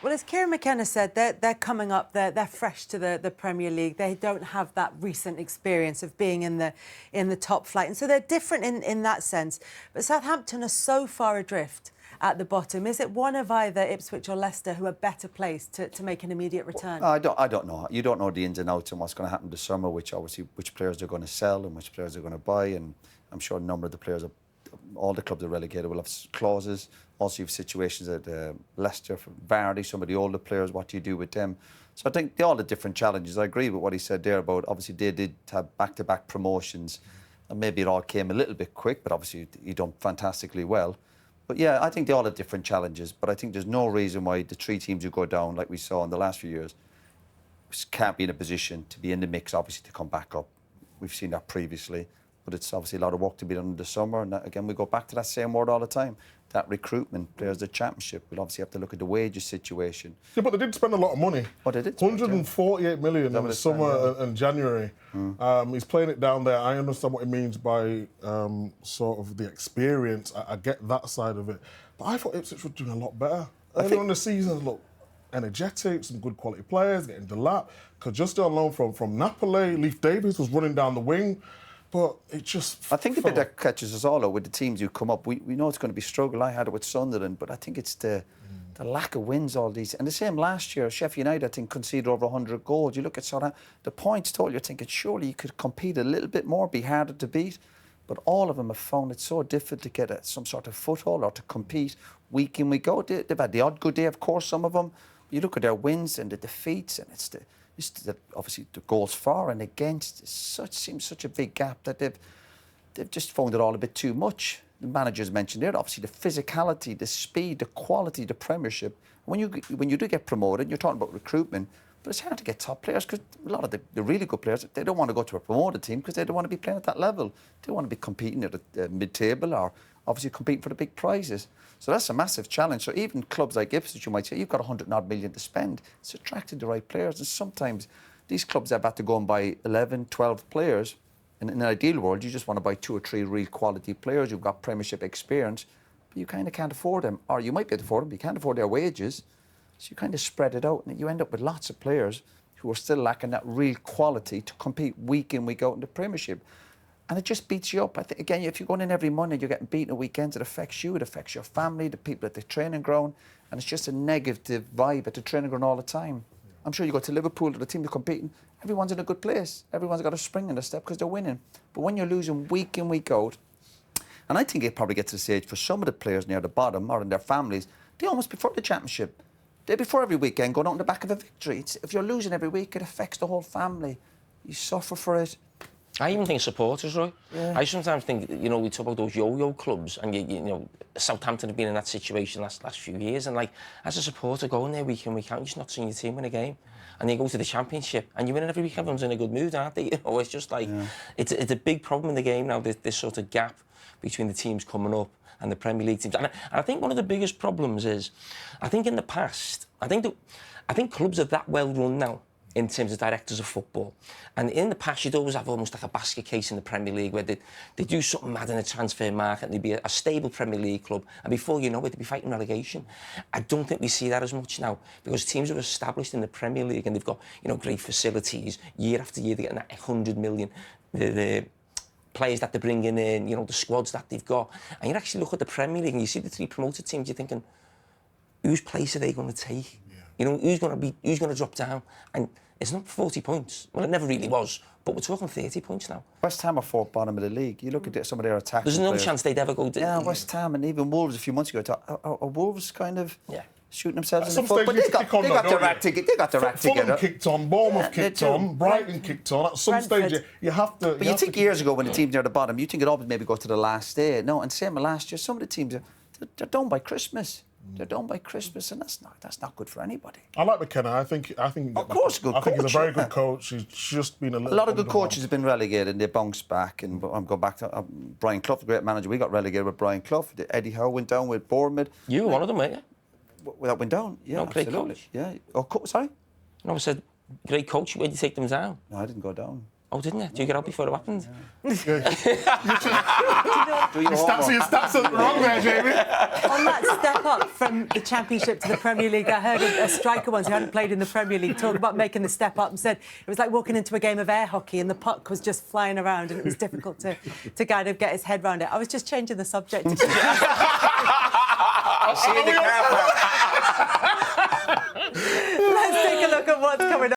Well, as Kieran McKenna said, they're coming up, they're fresh to the Premier League. They don't have that recent experience of being in the top flight. And so they're different in that sense. But Southampton are so far adrift at the bottom. Is it one of either Ipswich or Leicester who are better placed to make an immediate return? I don't know. You don't know the ins and outs and what's going to happen this summer, which players they're going to sell and which players they're going to buy. And I'm sure a number of the players, all the clubs that are relegated will have clauses. Also, you have situations at Leicester, for Vardy, some of the older players, what do you do with them? So I think all the different challenges. I agree with what he said there about, obviously, they did have back-to-back promotions. And maybe it all came a little bit quick, but obviously he done fantastically well. But yeah, I think they all have different challenges. But I think there's no reason why the three teams who go down, like we saw in the last few years, can't be in a position to be in the mix, obviously, to come back up. We've seen that previously. But it's obviously a lot of work to be done in the summer. And that, again, we go back to that same word all the time. That recruitment, players, the championship. We'll obviously have to look at the wages situation. Yeah, but they did spend a lot of money. Oh, they did. 148 million in the summer and January. He's playing it down there. I understand what he means by sort of the experience. I get that side of it. But I thought Ipswich were doing a lot better. Earlier in the season, look, energetic, some good quality players, getting the lap. Because just on loan from Napoli, Leif Davies was running down the wing. But it just... I think the bit that catches us all out with the teams who come up, we know it's going to be struggle. I had it with Sunderland, but I think it's the lack of wins, all these. And the same last year, Sheffield United, I think, conceded over 100 goals. You look at Southampton, the points total, you're thinking, surely you could compete a little bit more, be harder to beat. But all of them have found it so difficult to get some sort of foothold or to compete week in, week out. They've had the odd good day, of course, some of them. You look at their wins and the defeats, and it's obviously the goals for and against. Seems such a big gap that they've just found it all a bit too much. The managers mentioned there, obviously the physicality, the speed, the quality, the Premiership. When you do get promoted, you're talking about recruitment, but it's hard to get top players because a lot of the really good players, they don't want to go to a promoted team because they don't want to be playing at that level. They want to be competing at the mid-table or obviously competing for the big prizes. So that's a massive challenge. So even clubs like Ipswich, you might say, you've got 100-odd million to spend. It's attracting the right players. And sometimes these clubs have had to go and buy 11, 12 players. And in an ideal world, you just want to buy 2 or 3 real quality players who've got Premiership experience, but you kind of can't afford them. Or you might be able to afford them, but you can't afford their wages. So you kind of spread it out, and you end up with lots of players who are still lacking that real quality to compete week in, week out in the Premiership. And it just beats you up. I think, again, if you're going in every Monday, you're getting beaten at weekends, it affects you, it affects your family, the people at the training ground, and it's just a negative vibe at the training ground all the time. I'm sure you go to Liverpool, to the team they're competing, everyone's in a good place. Everyone's got a spring in their step because they're winning. But when you're losing week in, week out, and I think it probably gets to the stage for some of the players near the bottom or in their families, they almost prefer the Championship. They prefer every weekend going out on the back of a victory. If you're losing every week, it affects the whole family. You suffer for it. I even think supporters, right? Yeah. I sometimes think, you know, we talk about those yo-yo clubs, and you know, Southampton have been in that situation last few years, and like as a supporter going there week in, week out, you're just not seeing your team win a game, and you go to the Championship and you win it every week. Everyone's in a good mood, aren't they? You know, it's just like it's a big problem in the game now. This sort of gap between the teams coming up and the Premier League teams, and I think one of the biggest problems is, I think in the past, I think clubs are that well run now in terms of directors of football. And in the past, you'd always have almost like a basket case in the Premier League where they do something mad in the transfer market and they'd be a stable Premier League club, and before you know it, they'd be fighting relegation. I don't think we see that as much now because teams are established in the Premier League and they've got, you know, great facilities. Year after year, they're getting that 100 million. The players that they're bringing in, you know, the squads that they've got. And you actually look at the Premier League and you see the 3 promoted teams, you're thinking, whose place are they going to take? Yeah. You know, who's going to drop down? And it's not 40 points. Well, it never really was, but we're talking 30 points now. West Ham are 4th bottom of the league. You look at some of their attacks. There's no chance they'd ever go... Yeah, West Ham and even Wolves a few months ago. Are Wolves kind of shooting themselves in the foot? But they got their act together. Fulham kicked on, Bournemouth kicked on, Brighton kicked on. At some stage, you have to... But you think years ago when the team's near the bottom, you think it always maybe go to the last day. No, and same as last year, some of the teams, they're done by Christmas. They're done by Christmas, and that's not good for anybody. I like McKenna. I think of course, good coach. I think he's a very good coach. He's just been a lot of good coaches have been relegated and they bounced back. And I'm going back to Brian Clough, the great manager. We got relegated with Brian Clough. Eddie Howe went down with Bournemouth. You were one of them, weren't you? That went down. Yeah, no, great absolutely. Coach. Yeah. Oh, sorry. No, I said great coach. Where did you take them down? No, I didn't go down. Oh, didn't it? Do you get out before it happened? Do your Stats are wrong there, Jamie. On that step up from the Championship to the Premier League, I heard a striker once who hadn't played in the Premier League talk about making the step up and said it was like walking into a game of air hockey and the puck was just flying around and it was difficult to kind of get his head around it. I was just changing the subject. I'll see you in the car park. Let's take a look at what's coming up.